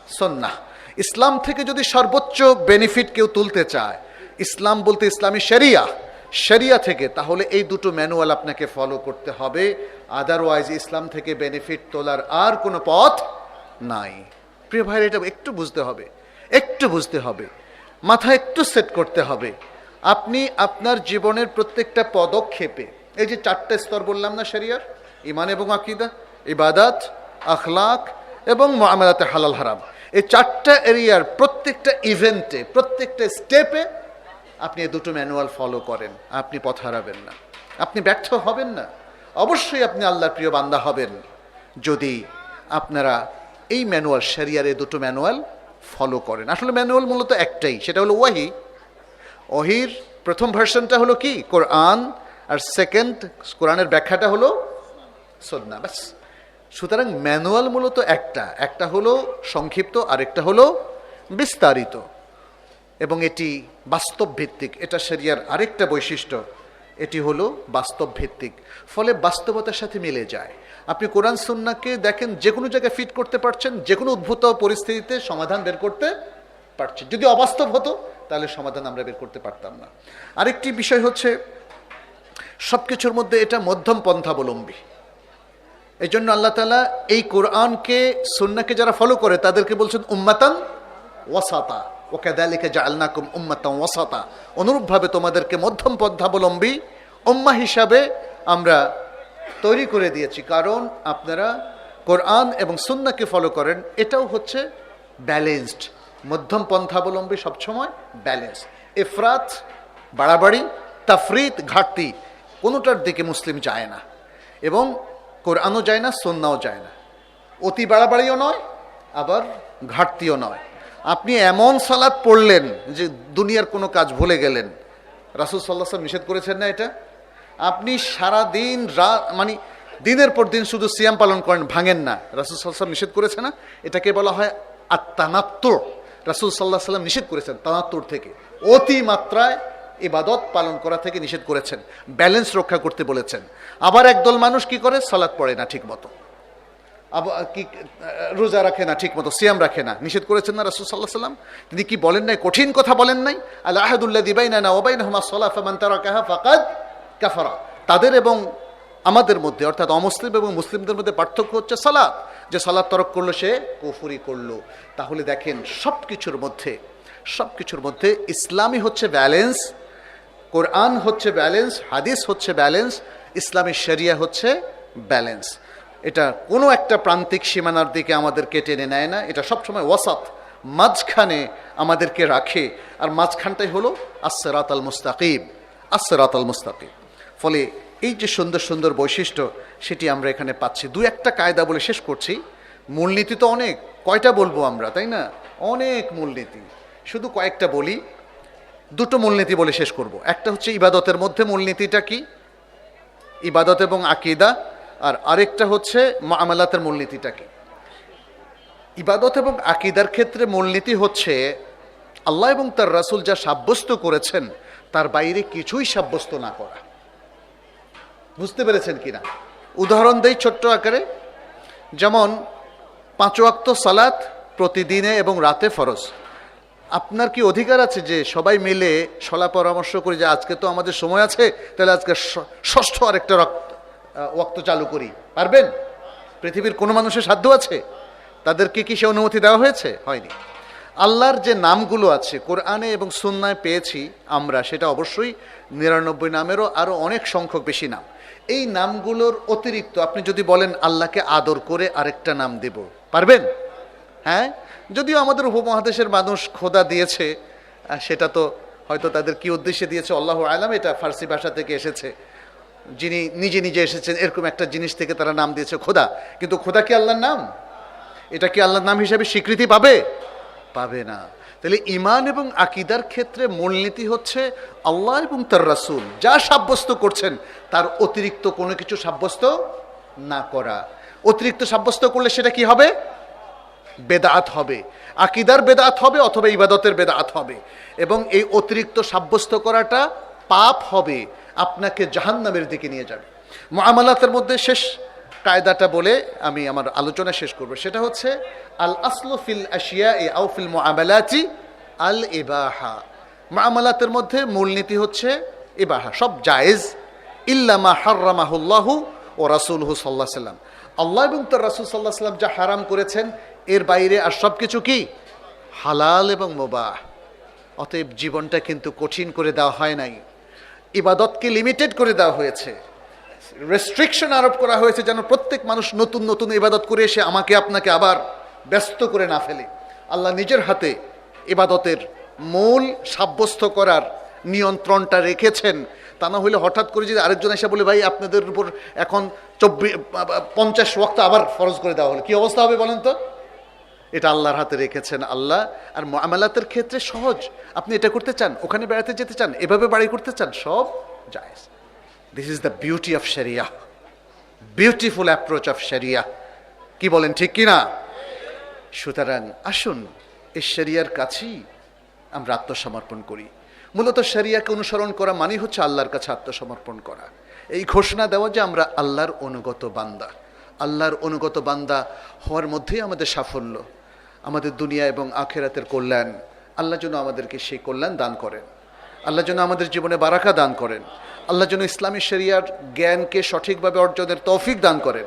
সুন্নাহ। ইসলাম থেকে যদি সর্বোচ্চ বেনিফিট কেউ তুলতে চায়, ইসলাম বলতে ইসলামী শরিয়া, শরিয়া থেকে, তাহলে এই দুটো ম্যানুয়াল আপনাকে ফলো করতে হবে। আদারওয়াইজ ইসলাম থেকে বেনিফিট তোলার আর কোনো পথ নাই। প্রিয় ভাইরা, এটা একটু বুঝতে হবে, একটু বুঝতে হবে, মাথায় একটু সেট করতে হবে। আপনি আপনার জীবনের প্রত্যেকটা পদক্ষেপে, এই যে চারটা স্তর বললাম না শরিয়ার, ঈমান এবং আকীদা, ইবাদত, আখলাক এবং মুআমালাতে হালাল হারাম, এই চারটা এরিয়ার প্রত্যেকটা ইভেন্টে, প্রত্যেকটা স্টেপে আপনি এই দুটো ম্যানুয়াল ফলো করেন, আপনি পথ হারাবেন না, আপনি ব্যর্থ হবেন না। অবশ্যই আপনি আল্লাহর প্রিয় বান্দা হবেন যদি আপনারা এই ম্যানুয়াল, শরিয়ার এই দুটো ম্যানুয়াল ফলো করেন। আসলে ম্যানুয়াল মূলত একটাই, সেটা হলো ওয়াহি। ওহির প্রথম ভার্সনটা হলো কি? কোরআন। আর সেকেন্ড, কোরআনের ব্যাখ্যাটা হলো সুন্নাহ, ব্যাস। সুতরাং ম্যানুয়াল মূলত একটা হলো সংক্ষিপ্ত, আরেকটা হলো বিস্তারিত, এবং এটি বাস্তব ভিত্তিক। এটা শরিয়ার আরেকটা বৈশিষ্ট্য, এটি হলো বাস্তব ভিত্তিক, ফলে বাস্তবতার সাথে মিলে যায়। আপনি কোরআন সুন্নাহকে দেখেন, যে কোনো জায়গায় ফিট করতে পারছেন, যে কোনো উদ্ভূত পরিস্থিতিতে সমাধান বের করতে পারছেন। যদি অবাস্তব হতো তাহলে সমাধান আমরা বের করতে পারতাম না। আরেকটি বিষয় হচ্ছে, সব কিছুর মধ্যে এটা মধ্যম পন্থাবলম্বী। এই জন্য আল্লাহ তাআলা এই কোরআনকে, সুন্নাহকে যারা ফলো করে তাদেরকে বলছেন উম্মাতান ওয়াসাতা, ওয়া কাযালিকা জাআলনাকুম উম্মাতান ওয়াসাতা। অনুরূপভাবে তোমাদেরকে মধ্যম পন্থাবলম্বী উম্মাহ হিসাবে আমরা তৈরি করে দিয়েছি, কারণ আপনারা কোরআন এবং সুন্নাহকে ফলো করেন। এটাও হচ্ছে ব্যালেন্সড। মধ্যম পন্থাবলম্বী সবসময় ব্যালেন্স। ইফরাত, বাড়াবাড়ি, তাফরিত, ঘাটতি, কোনোটার দিকে মুসলিম যায় না, এবং কোরআনও যায় না, সুন্নাহও যায় না। অতি বাড়াবাড়িও নয়, আবার ঘাটতিও নয়। আপনি এমন সালাত পড়লেন যে দুনিয়ার কোনো কাজ ভুলে গেলেন, রাসূল সাল্লাল্লাহু আলাইহি ওয়াসাল্লাম নিষেধ করেছেন না এটা? আপনি সারা দিন রাত, মানে দিনের পর দিন শুধু সিয়াম পালন করেন, ভাঙেন না, রাসূল সাল্লাল্লাহু আলাইহি ওয়াসাল্লাম নিষেধ করেছে না? এটাকে বলা হয় আত-তানাত্তুর। রাসূল সাল্লাল্লাহু আলাইহি ওয়াসাল্লাম নিষেধ করেছেন তানাত্তুর থেকে, অতি মাত্রায় ইবাদত পালন করা থেকে নিষেধ করেছেন, ব্যালেন্স রক্ষা করতে বলেছেন। আবার একদল মানুষ কি করে, সালাত পড়ে না ঠিক মতো, আবার কি রোজা রাখে না ঠিক মতো, সিয়াম রাখে না, নিষেধ করেছেন না রাসূল সাল্লাল্লাহু আলাইহি ওয়াসাল্লাম? তিনি কি বলেন নাই, কঠিন কথা বলেন নাই? আল আহাদুল্লাযী বাইনানা ওয়া বাইনাহুমা আস-সালাহ ফামান তারাকাহা ফাকাদ কাফারা। তাদের এবং আমাদের মধ্যে, অর্থাৎ অমুসলিম এবং মুসলিমদের মধ্যে পার্থক্য হচ্ছে সালাত। যে সালাত তরক করলো সে কুফরি করলো। তাহলে দেখেন, সব কিছুর মধ্যে ইসলামই হচ্ছে ব্যালেন্স, কোরআন হচ্ছে ব্যালেন্স, হাদিস হচ্ছে ব্যালেন্স, ইসলামী শরিয়া হচ্ছে ব্যালেন্স। এটা কোনো একটা প্রান্তিক সীমানার দিকে আমাদেরকে টেনে নেয় না, এটা সবসময় ওয়াসাত, মাঝখানে আমাদেরকে রাখে। আর মাঝখানটাই হলো আস-সিরাতাল মুস্তাকিম, আস-সিরাতাল মুস্তাকিম। ফলে এই যে সুন্দর সুন্দর বৈশিষ্ট্য, সেটি আমরা এখানে পাচ্ছি। দু একটা কায়দা বলে শেষ করছি। মূলনীতি তো অনেক, কয়টা বলবো আমরা, তাই না? অনেক মূলনীতি, শুধু কয়েকটা বলি। দুটো মূলনীতি বলে শেষ করব। একটা হচ্ছে ইবাদতের মধ্যে মূলনীতিটা কি, ইবাদত এবং আকীদা, আর আরেকটা হচ্ছে মুআমালাতের মূলনীতিটা কি। ইবাদত এবং আকীদার ক্ষেত্রে মূলনীতি হচ্ছে আল্লাহ এবং তার রাসূল যা সাব্যস্ত করেছেন তার বাইরে কিছুই সাব্যস্ত না করা। বুঝতে পেরেছেন কিনা? উদাহরণ দেই ছোট্ট আকারে। যেমন 5 ওয়াক্ত সালাত প্রতিদিনে এবং রাতে ফরজ। আপনার কি অধিকার আছে যে সবাই মিলে সলা পরামর্শ করি যে আজকে তো আমাদের সময় আছে, তাহলে আজকে ষষ্ঠ আরেকটা ওয়াক্ত চালু করি? পারবেন? পৃথিবীর কোনো মানুষের সাধ্য আছে? তাদেরকে কি সে অনুমতি দেওয়া হয়েছে? হয়নি। আল্লাহর যে নামগুলো আছে কোরআনে এবং সুন্নায় পেয়েছি আমরা, সেটা অবশ্যই 99 নামেরও আরও অনেক সংখ্যক বেশি নাম। এই নামগুলোর অতিরিক্ত আপনি যদি বলেন আল্লাহকে আদর করে আরেকটা নাম দেব, পারবেন? হ্যাঁ, যদিও আমাদের উপমহাদেশের মানুষ খোদা দিয়েছে, সেটা তো হয়তো তাদের কি উদ্দেশ্যে দিয়েছে আল্লাহু আলাম, এটা ফার্সি ভাষা থেকে এসেছে। যিনি নিজে নিজে এসেছেন এরকম একটা জিনিস থেকে তারা নাম দিয়েছে খোদা। কিন্তু খোদা কি আল্লাহর নাম? এটা কি আল্লাহর নাম হিসাবে স্বীকৃতি পাবে? পাবে না। তাহলে ঈমান এবং আকীদার ক্ষেত্রে মূলনীতি হচ্ছে আল্লাহ এবং তার রাসূল যা সাব্যস্ত করছেন তার অতিরিক্ত কোনো কিছু সাব্যস্ত না করা। অতিরিক্ত সাব্যস্ত করলে সেটা কি হবে? বেদাত হবে, আকীদার বেদাত হবে অথবা ইবাদতের বেদাত হবে, এবং এই অতিরিক্ত সাব্যস্ত করাটা পাপ হবে, আপনাকে জাহান্নামের দিকে নিয়ে যাবে। মুআমালাতের মধ্যে শেষ কায়দাটা বলে আমি আমার আলোচনা শেষ করব। সেটা হচ্ছে আল আসলু ফিল আশিয়াই আও ফিল মুআমালাতি আল ইবাহা। মুআমালাতের মধ্যে মূলনীতি হচ্ছে ইবাহা, সব জায়েজ, ইল্লা মা হাররামাহুল্লাহু ওয়া রাসূলুহু সাল্লাল্লাহু আলাইহি ওয়াসাল্লাম। আল্লাহ এবং তার রাসূল সাল্লাল্লাহু আলাইহি ওয়াসাল্লাম যা হারাম করেছেন এর বাইরে আর সব কিছু কি হালাল এবং মুবাহ। অতএব জীবনটা কিন্তু কঠিন করে দেওয়া হয় নাই, ইবাদতকে লিমিটেড করে দেওয়া হয়েছে, রেস্ট্রিকশন আরোপ করা হয়েছে যেন প্রত্যেক মানুষ নতুন নতুন ইবাদত করে এসে আমাকে আপনাকে আবার ব্যস্ত করে না ফেলে। আল্লাহ নিজের হাতে ইবাদতের মূল সাব্যস্ত করার নিয়ন্ত্রণটা রেখেছেন। তা না হলে হঠাৎ করে যদি আরেকজন এসে বলে ভাই আপনাদের উপর এখন 50 ওয়াক্ত আবার ফরজ করে দেওয়া হলো, কি অবস্থা হবে বলেন তো? এটা আল্লাহর হাতে রেখেছেন আল্লাহ। আর মুআমালাতের ক্ষেত্রে সহজ, আপনি এটা করতে চান, ওখানে বেড়াতে যেতে চান, এভাবে বাড়ি করতে চান, সব জায়েজ। This is the beauty of শরিয়া, বিউটিফুল অ্যাপ্রোচ অফ শরিয়া। কি বলেন, ঠিক কিনা? সুতরাং আসুন এই শরিয়ার কাছেই আমরা আত্মসমর্পণ করি। মূলত শরিয়াকে অনুসরণ করা মানে হচ্ছে আল্লাহর কাছে আত্মসমর্পণ করা, এই ঘোষণা দেওয়া যে আমরা আল্লাহর অনুগত বান্দা। আল্লাহর অনুগত বান্দা হওয়ার মধ্যেই আমাদের সাফল্য, আমাদের দুনিয়া এবং আখেরাতের কল্যাণ। আল্লাহ যেন আমাদেরকে সেই কল্যাণ দান করেন, আল্লাহ যেন আমাদের জীবনে বারাকা দান করেন, আল্লাহ যেন ইসলামী শরিয়ার জ্ঞানকে সঠিকভাবে অর্জনের তৌফিক দান করেন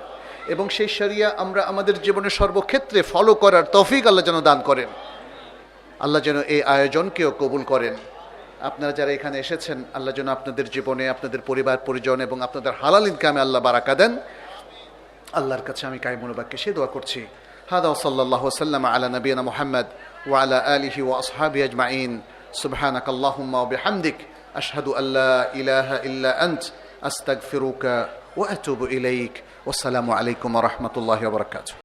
এবং সেই শরিয়া আমরা আমাদের জীবনের সর্বক্ষেত্রে ফলো করার তৌফিক আল্লাহ যেন দান করেন। আল্লাহ যেন এই আয়োজনকেও কবুল করেন। আপনারা যারা এখানে এসেছেন, আল্লাহ যেন আপনাদের জীবনে, আপনাদের পরিবার পরিজন এবং আপনাদের হালাল ইনকামে আল্লাহ বারাকা দেন। আল্লাহর কাছে আমি কায়মনোবাক্যে সে দোয়া করছি। হাদা সাল্লাল্লাহু সাল্লাম আলা নবিয়িনা মুহাম্মদ ওয়া আলা আলিহি ওয়া আসহাবিহি আজমাইন। সুবহানাকাল্লাহুম্মা ওয়া বিহামদিক আশহাদু আল্লা ইলাহা ইল্লা আনত আস্তাগফিরুকা ওয়া আতুবু ইলাইক। ওয়াসসালামু আলাইকুম ওয়া রাহমাতুল্লাহি ওয়া বারাকাতুহু।